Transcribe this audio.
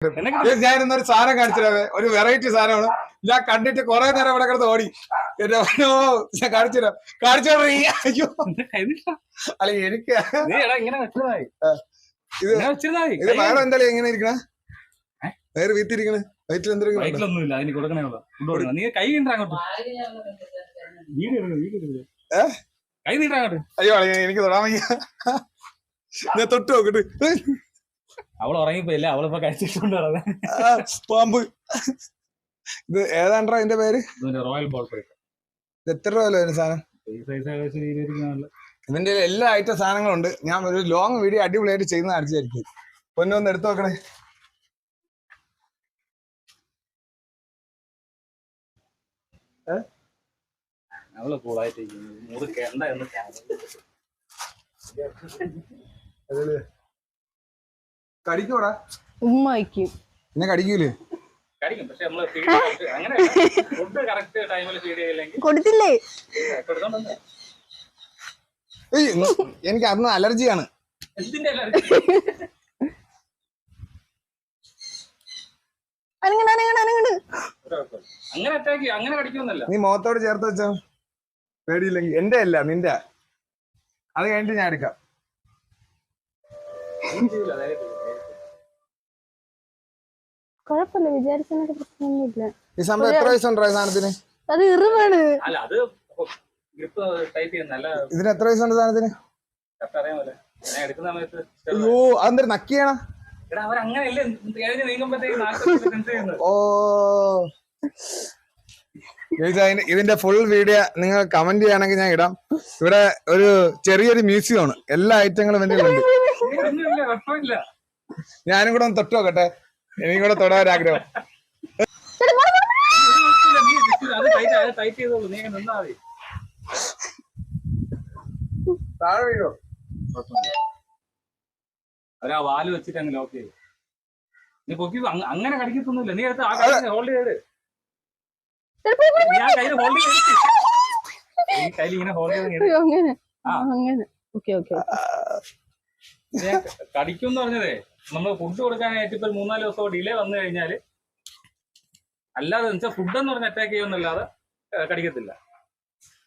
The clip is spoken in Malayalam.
ഞാൻ ഇന്നൊരു സാധനം കാണിച്ചിട്ടേ, ഒരു വെറൈറ്റി സാധനമാണ്. ഞാൻ കണ്ടിട്ട് കുറെ നേരം ഇവിടെ കിടന്ന് ഓടി. കാണിച്ചോ അയ്യോ അല്ല എനിക്ക് ഇത് വേറെ എന്താ ഇങ്ങനെ ഇരിക്കണ വേറെ വീട്ടിരിക്കണേ വയറ്റിൽ എന്തെങ്കിലും അയ്യോ എനിക്ക് തൊടാൻ വയ്യ. ഞാൻ തൊട്ട് നോക്കട്ട്. അവൾ ഉറങ്ങിപ്പോയില്ല, അവളിപ്പോ കഴിച്ചിട്ടുണ്ട് പാമ്പ്. ഇത് ഏതാണ്ടാ ഇതിന്റെ പേര്? Royal ball fight. ഇത് എത്ര രൂപയല്ലോ ഇതിന് സാധനം? ഇതിന്റെ എല്ലാ ഐറ്റം സാധനങ്ങളും ഉണ്ട്. ഞാൻ ഒരു ലോങ് വീഡിയോ അടിപൊളിയായിട്ട് ചെയ്യുന്ന അടിച്ചായിരിക്കും. പൊന്നൊന്ന് എടുത്തു നോക്കണേ. അവള് കൂളായിട്ട് കടിക്കൂടാ ഉമ്മയ്ക്കും പിന്നെ കടിക്കൂലേ? കടിക്കും, പക്ഷെ നമ്മള് അങ്ങനെ ഫുഡ് കറക്റ്റ് ടൈമിൽ ഫീഡ് ചെയ്യില്ലെങ്കിൽ കൊടുത്തില്ലേ? എനിക്ക് അന്ന് അലർജിയാണ്. എന്തിന്റെ അലർജി? അങ്ങനെ അറ്റാക്ക് അങ്ങനെ കടിക്കുമെന്നല്ല. നീ മുഖത്തോട് ചേർത്ത് വെച്ചോ, പേടിയില്ലെങ്കിൽ. എന്റെ അല്ല നിന്റെ. അത് കഴിഞ്ഞിട്ട് ഞാൻ എടുക്കാം. കുഴപ്പമില്ല, വിചാരിച്ചതിനൊക്കെ പ്രശ്നമൊന്നുമില്ല. ഈ സംഭവം എത്ര വയസ്സുണ്ടോ സാധനത്തിന്? അത് ഇറിവാണ്. അല്ല അത് ഗ്രിപ്പ് ടൈറ്റ് ചെയ്യുന്നല്ല. ഇതിന് എത്ര വയസ്സുണ്ട് സാധനത്തിന്? അറിയാമല്ലേ, ഞാൻ എടുക്കുന്ന സമയത്ത്. അയ്യോ അതെന്തൊരു നക്കിയാണ്. അവരങ്ങനെയല്ലേ ഓ ഇതിന്റെ ഫുൾ വീഡിയോ നിങ്ങൾ കമന്റ് ചെയ്യുകയാണെങ്കിൽ ഞാൻ ഇടാം. ഇവിടെ ഒരു ചെറിയൊരു മ്യൂസിയം ആണ്, എല്ലാ ഐറ്റങ്ങളും ഉണ്ട്. ഞാനും കൂടെ ഒന്ന് തൊട്ട് നോക്കട്ടെ, എനിക്കും കൂടെ തൊടാൻ ആഗ്രഹം. താഴെ വീഴോ? അവരാ വാല് വെച്ചിട്ട് അങ്ങ് ലോക്ക് ചെയ്യും. നീ പൊക്കി അങ്ങനെ കടിക്കത്തൊന്നുമില്ല. നീ അടുത്ത് ഹോൾഡ് ചെയ്ത്, ഞാൻ കയ്യിൽ ഹോൾഡ് ചെയ്ത് കയ്യിൽ ഇങ്ങനെ ഹോൾഡ് ചെയ്ത് കടിക്കും എന്ന് പറഞ്ഞതേ, നമ്മൾ ഫുഡ് കൊടുക്കാനായിട്ട് ഇപ്പൊ 3-4 ദിവസം ഡിലേ വന്നു കഴിഞ്ഞാല്, അല്ലാതെ വെച്ചാൽ ഫുഡ് എന്ന് പറഞ്ഞ അറ്റാക്ക് ചെയ്യുമെന്നല്ലാതെ കടിക്കത്തില്ല.